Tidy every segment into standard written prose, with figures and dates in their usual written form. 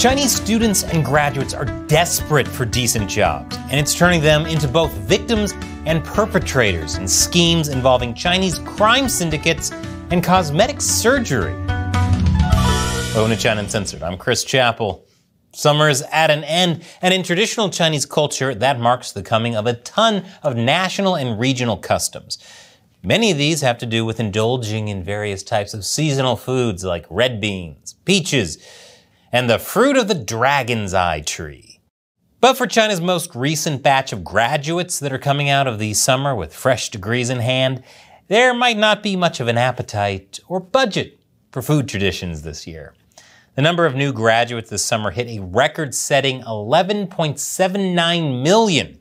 Chinese students and graduates are desperate for decent jobs, and it's turning them into both victims and perpetrators in schemes involving Chinese crime syndicates and cosmetic surgery. Welcome to China Uncensored. I'm Chris Chappell. Summer is at an end, and in traditional Chinese culture, that marks the coming of a ton of national and regional customs. Many of these have to do with indulging in various types of seasonal foods like red beans, peaches, and the fruit of the dragon's eye tree. But for China's most recent batch of graduates that are coming out of the summer with fresh degrees in hand, there might not be much of an appetite or budget for food traditions this year. The number of new graduates this summer hit a record-setting 11.79 million.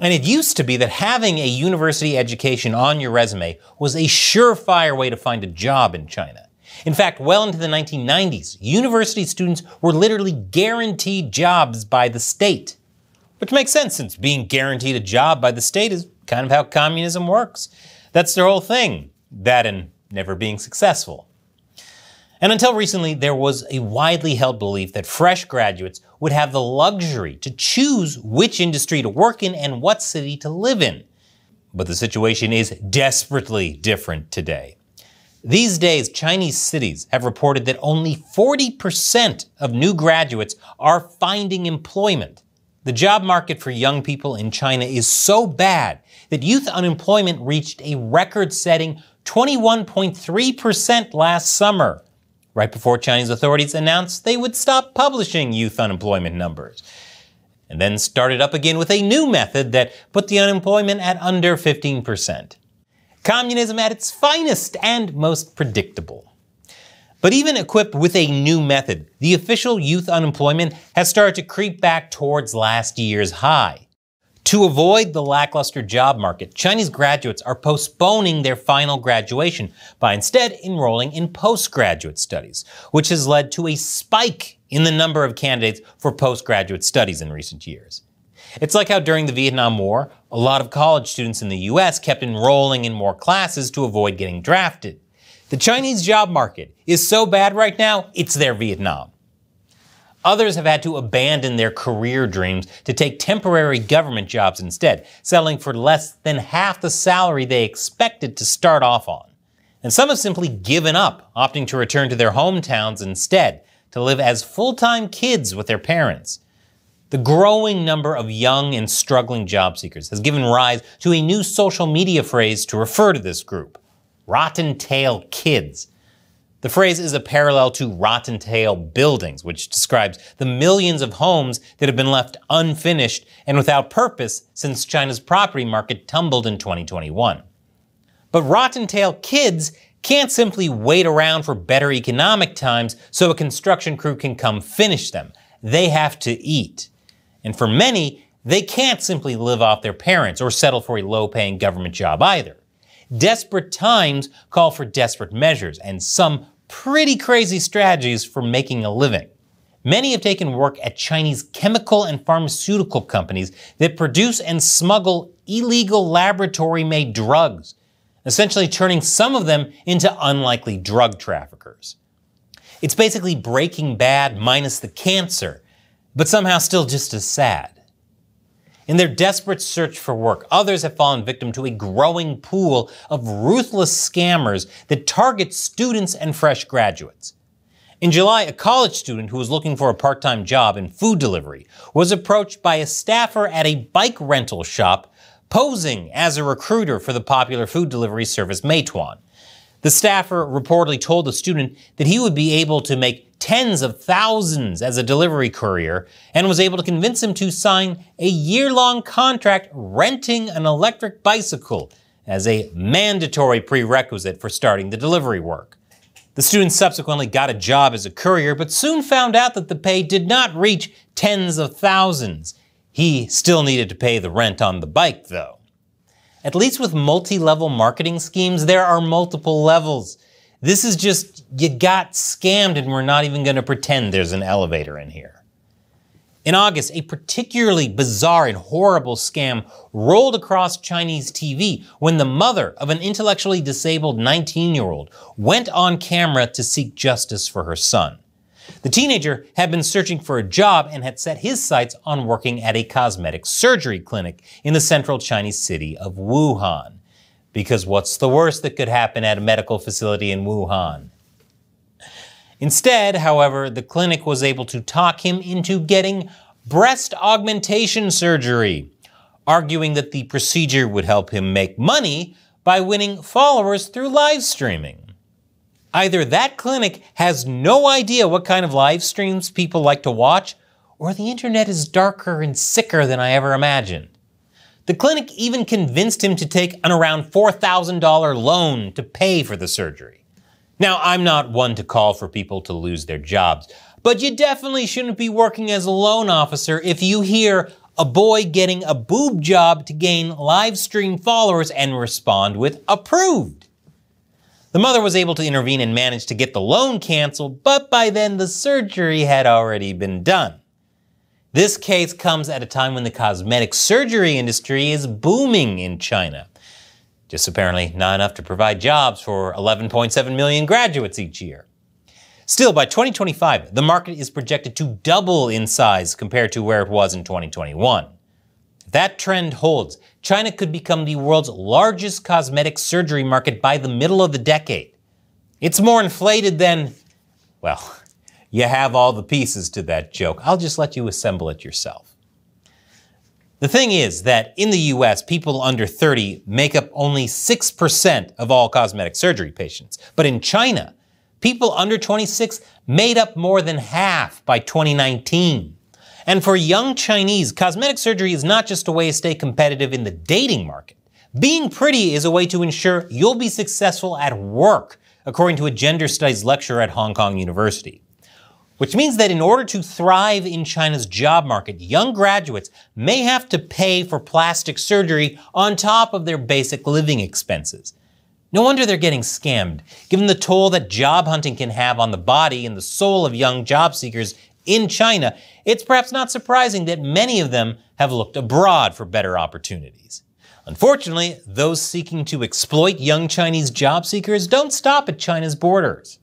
And it used to be that having a university education on your resume was a surefire way to find a job in China. In fact, well into the 1990s, university students were literally guaranteed jobs by the state. Which makes sense, since being guaranteed a job by the state is kind of how communism works. That's their whole thing, that and never being successful. And until recently, there was a widely held belief that fresh graduates would have the luxury to choose which industry to work in and what city to live in. But the situation is desperately different today. These days, Chinese cities have reported that only 40% of new graduates are finding employment. The job market for young people in China is so bad that youth unemployment reached a record-setting 21.3% last summer, right before Chinese authorities announced they would stop publishing youth unemployment numbers, and then started up again with a new method that put the unemployment at under 15%. Communism at its finest and most predictable. But even equipped with a new method, the official youth unemployment has started to creep back towards last year's high. To avoid the lackluster job market, Chinese graduates are postponing their final graduation by instead enrolling in postgraduate studies, which has led to a spike in the number of candidates for postgraduate studies in recent years. It's like how during the Vietnam War, a lot of college students in the US kept enrolling in more classes to avoid getting drafted. The Chinese job market is so bad right now, it's their Vietnam. Others have had to abandon their career dreams to take temporary government jobs instead, settling for less than half the salary they expected to start off on. And some have simply given up, opting to return to their hometowns instead, to live as full-time kids with their parents. The growing number of young and struggling job seekers has given rise to a new social media phrase to refer to this group: rotten tail kids. The phrase is a parallel to rotten tail buildings, which describes the millions of homes that have been left unfinished and without purpose since China's property market tumbled in 2021. But rotten tail kids can't simply wait around for better economic times so a construction crew can come finish them. They have to eat. And for many, they can't simply live off their parents or settle for a low-paying government job either. Desperate times call for desperate measures and some pretty crazy strategies for making a living. Many have taken work at Chinese chemical and pharmaceutical companies that produce and smuggle illegal laboratory-made drugs, essentially turning some of them into unlikely drug traffickers. It's basically Breaking Bad minus the cancer, but somehow still just as sad. In their desperate search for work, others have fallen victim to a growing pool of ruthless scammers that target students and fresh graduates. In July, a college student who was looking for a part-time job in food delivery was approached by a staffer at a bike rental shop posing as a recruiter for the popular food delivery service Meituan. The staffer reportedly told the student that he would be able to make tens of thousands as a delivery courier and was able to convince him to sign a year-long contract renting an electric bicycle as a mandatory prerequisite for starting the delivery work. The student subsequently got a job as a courier, but soon found out that the pay did not reach tens of thousands. He still needed to pay the rent on the bike, though. At least with multi-level marketing schemes, there are multiple levels. This is just, you got scammed and we're not even going to pretend there's an elevator in here. In August, a particularly bizarre and horrible scam rolled across Chinese TV when the mother of an intellectually disabled 19-year-old went on camera to seek justice for her son. The teenager had been searching for a job and had set his sights on working at a cosmetic surgery clinic in the central Chinese city of Wuhan. Because what's the worst that could happen at a medical facility in Wuhan? Instead, however, the clinic was able to talk him into getting breast augmentation surgery, arguing that the procedure would help him make money by winning followers through live streaming. Either that clinic has no idea what kind of live streams people like to watch, or the internet is darker and sicker than I ever imagined. The clinic even convinced him to take an around $4,000 loan to pay for the surgery. Now, I'm not one to call for people to lose their jobs, but you definitely shouldn't be working as a loan officer if you hear a boy getting a boob job to gain live stream followers and respond with approved. The mother was able to intervene and manage to get the loan canceled, but by then the surgery had already been done. This case comes at a time when the cosmetic surgery industry is booming in China. Just apparently not enough to provide jobs for 11.7 million graduates each year. Still, by 2025, the market is projected to double in size compared to where it was in 2021. If that trend holds, China could become the world's largest cosmetic surgery market by the middle of the decade. It's more inflated than, well, you have all the pieces to that joke. I'll just let you assemble it yourself. The thing is that in the US, people under 30 make up only 6% of all cosmetic surgery patients. But in China, people under 26 made up more than half by 2019. And for young Chinese, cosmetic surgery is not just a way to stay competitive in the dating market. Being pretty is a way to ensure you'll be successful at work, according to a gender studies lecturer at Hong Kong University. Which means that in order to thrive in China's job market, young graduates may have to pay for plastic surgery on top of their basic living expenses. No wonder they're getting scammed, given the toll that job hunting can have on the body and the soul of young job seekers in China. It's perhaps not surprising that many of them have looked abroad for better opportunities. Unfortunately, those seeking to exploit young Chinese job seekers don't stop at China's borders.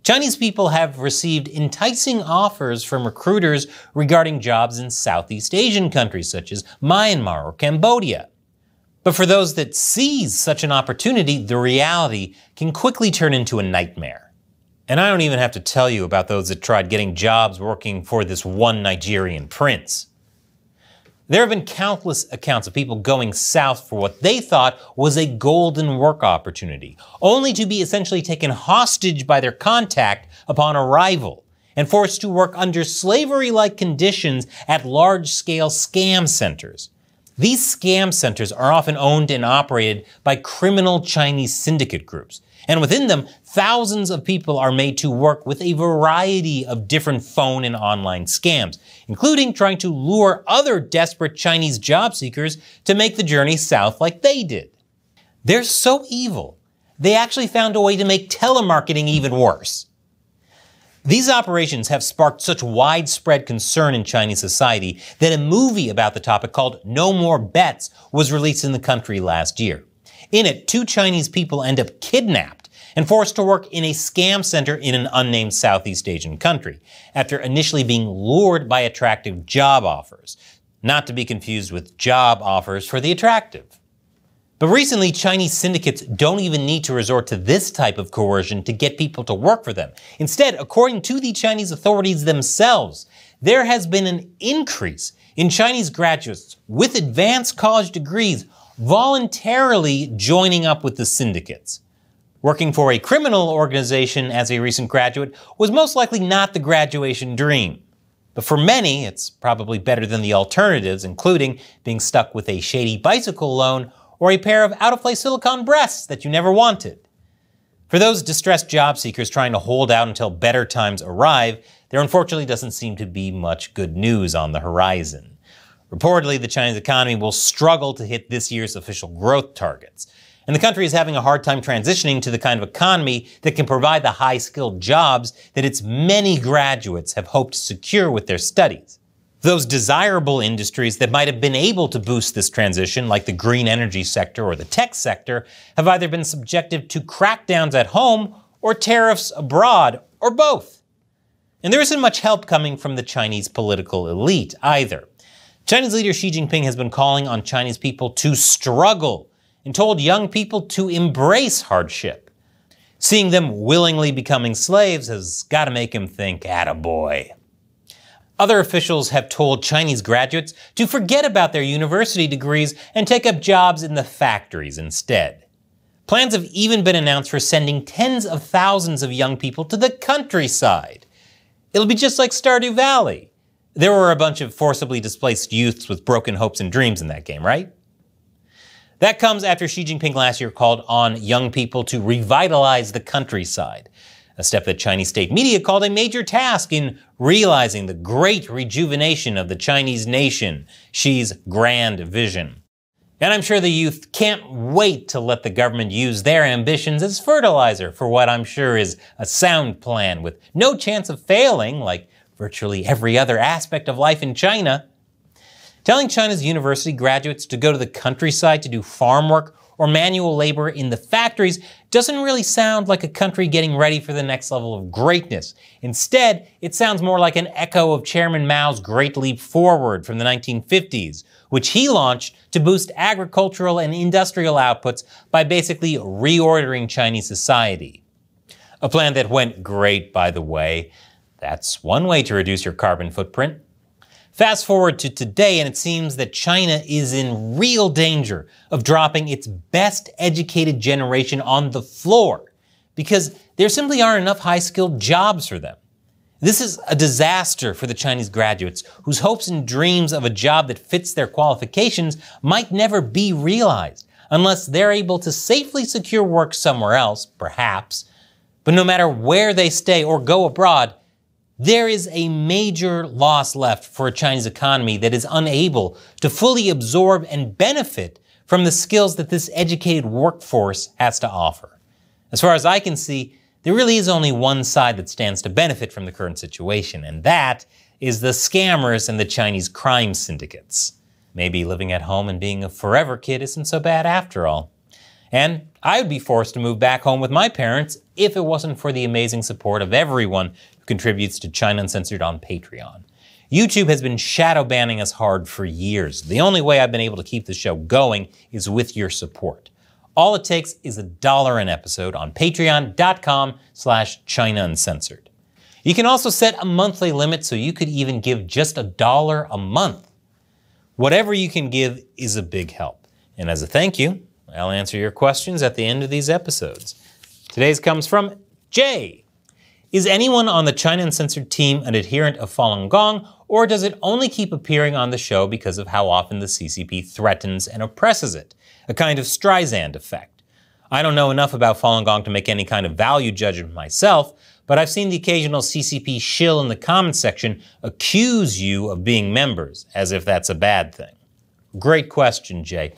Chinese people have received enticing offers from recruiters regarding jobs in Southeast Asian countries such as Myanmar or Cambodia. But for those that seize such an opportunity, the reality can quickly turn into a nightmare. And I don't even have to tell you about those that tried getting jobs working for this one Nigerian prince. There have been countless accounts of people going south for what they thought was a golden work opportunity, only to be essentially taken hostage by their contact upon arrival and forced to work under slavery-like conditions at large-scale scam centers. These scam centers are often owned and operated by criminal Chinese syndicate groups, and within them, thousands of people are made to work with a variety of different phone and online scams, including trying to lure other desperate Chinese job seekers to make the journey south like they did. They're so evil, they actually found a way to make telemarketing even worse. These operations have sparked such widespread concern in Chinese society that a movie about the topic called No More Bets was released in the country last year. In it, 2 Chinese people end up kidnapped and forced to work in a scam center in an unnamed Southeast Asian country, after initially being lured by attractive job offers, not to be confused with job offers for the attractive. But recently, Chinese syndicates don't even need to resort to this type of coercion to get people to work for them. Instead, according to the Chinese authorities themselves, there has been an increase in Chinese graduates with advanced college degrees voluntarily joining up with the syndicates. Working for a criminal organization as a recent graduate was most likely not the graduation dream. But for many, it's probably better than the alternatives, including being stuck with a shady bicycle loan or a pair of out-of-place silicone breasts that you never wanted. For those distressed job seekers trying to hold out until better times arrive, there unfortunately doesn't seem to be much good news on the horizon. Reportedly, the Chinese economy will struggle to hit this year's official growth targets, and the country is having a hard time transitioning to the kind of economy that can provide the high-skilled jobs that its many graduates have hoped to secure with their studies. Those desirable industries that might have been able to boost this transition, like the green energy sector or the tech sector, have either been subjected to crackdowns at home or tariffs abroad, or both. And there isn't much help coming from the Chinese political elite either. Chinese leader Xi Jinping has been calling on Chinese people to struggle and told young people to embrace hardship. Seeing them willingly becoming slaves has got to make him think, attaboy. Other officials have told Chinese graduates to forget about their university degrees and take up jobs in the factories instead. Plans have even been announced for sending tens of thousands of young people to the countryside. It'll be just like Stardew Valley. There were a bunch of forcibly displaced youths with broken hopes and dreams in that game, right? That comes after Xi Jinping last year called on young people to revitalize the countryside, a step that Chinese state media called a major task in realizing the great rejuvenation of the Chinese nation, Xi's grand vision. And I'm sure the youth can't wait to let the government use their ambitions as fertilizer for what I'm sure is a sound plan with no chance of failing, like virtually every other aspect of life in China. Telling China's university graduates to go to the countryside to do farm work or manual labor in the factories doesn't really sound like a country getting ready for the next level of greatness. Instead, it sounds more like an echo of Chairman Mao's Great Leap Forward from the 1950s, which he launched to boost agricultural and industrial outputs by basically reordering Chinese society. A plan that went great, by the way. That's one way to reduce your carbon footprint. Fast forward to today, and it seems that China is in real danger of dropping its best educated generation on the floor because there simply aren't enough high-skilled jobs for them. This is a disaster for the Chinese graduates whose hopes and dreams of a job that fits their qualifications might never be realized unless they're able to safely secure work somewhere else, perhaps. But no matter where they stay or go abroad, there is a major loss left for a Chinese economy that is unable to fully absorb and benefit from the skills that this educated workforce has to offer. As far as I can see, there really is only one side that stands to benefit from the current situation, and that is the scammers and the Chinese crime syndicates. Maybe living at home and being a forever kid isn't so bad after all. And I would be forced to move back home with my parents if it wasn't for the amazing support of everyone who contributes to China Uncensored on Patreon. YouTube has been shadow banning us hard for years. The only way I've been able to keep the show going is with your support. All it takes is $1 an episode on patreon.com/China Uncensored. You can also set a monthly limit, so you could even give just $1 a month. Whatever you can give is a big help. And as a thank you, I'll answer your questions at the end of these episodes. Today's comes from Jay. Is anyone on the China Uncensored team an adherent of Falun Gong, or does it only keep appearing on the show because of how often the CCP threatens and oppresses it? A kind of Streisand effect. I don't know enough about Falun Gong to make any kind of value judgment myself, but I've seen the occasional CCP shill in the comments section accuse you of being members, as if that's a bad thing. Great question, Jay.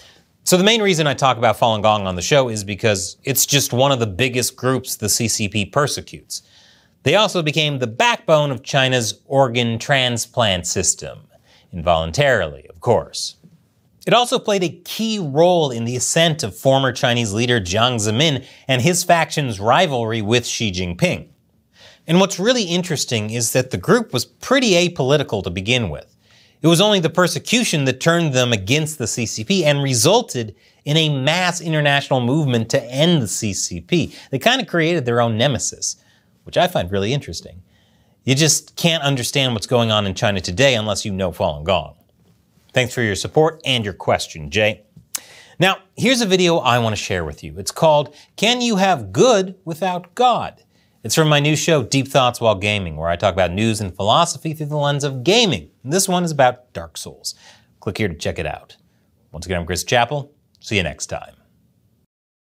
So the main reason I talk about Falun Gong on the show is because it's just one of the biggest groups the CCP persecutes. They also became the backbone of China's organ transplant system, involuntarily, of course. It also played a key role in the ascent of former Chinese leader Jiang Zemin and his faction's rivalry with Xi Jinping. And what's really interesting is that the group was pretty apolitical to begin with. It was only the persecution that turned them against the CCP and resulted in a mass international movement to end the CCP. They kind of created their own nemesis, which I find really interesting. You just can't understand what's going on in China today unless you know Falun Gong. Thanks for your support and your question, Jay. Now, here's a video I want to share with you. It's called, Can You Have Good Without God? It's from my new show, Deep Thoughts While Gaming, where I talk about news and philosophy through the lens of gaming. And this one is about Dark Souls. Click here to check it out. Once again, I'm Chris Chappell. See you next time.